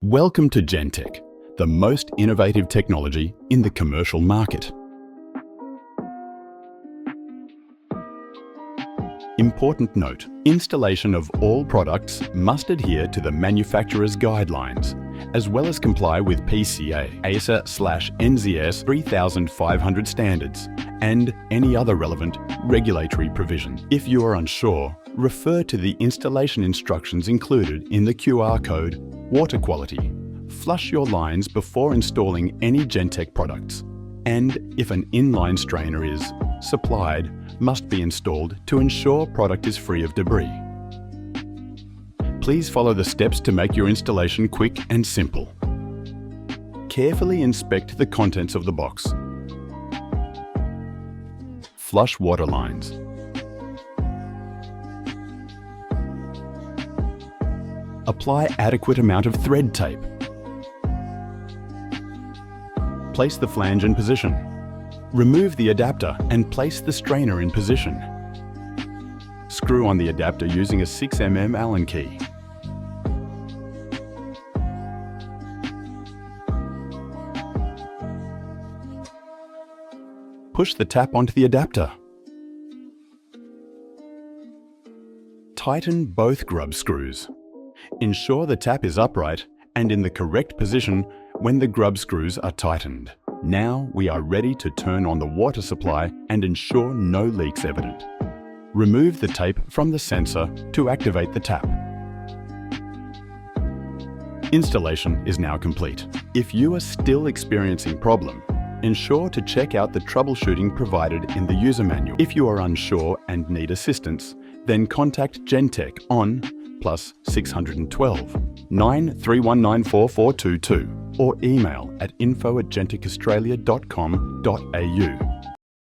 Welcome to Gentec, the most innovative technology in the commercial market. Important note: installation of all products must adhere to the manufacturer's guidelines, as well as comply with PCA, ASA/NZS 3500 standards, and any other relevant regulatory provision. If you are unsure, refer to the installation instructions included in the QR code. Water quality. Flush your lines before installing any Gentec products, and if an inline strainer is supplied, must be installed to ensure product is free of debris. Please follow the steps to make your installation quick and simple. Carefully inspect the contents of the box. Flush water lines. Apply adequate amount of thread tape. Place the flange in position. Remove the adapter and place the strainer in position. Screw on the adapter using a 6 mm Allen key. Push the tap onto the adapter. Tighten both grub screws. Ensure the tap is upright and in the correct position when the grub screws are tightened. Now we are ready to turn on the water supply and ensure no leaks evident. Remove the tape from the sensor to activate the tap. Installation is now complete. If you are still experiencing problem, ensure to check out the troubleshooting provided in the user manual. If you are unsure and need assistance, then contact Gentec on +612 93194 422 or email at info@gentecaustralia.com.au.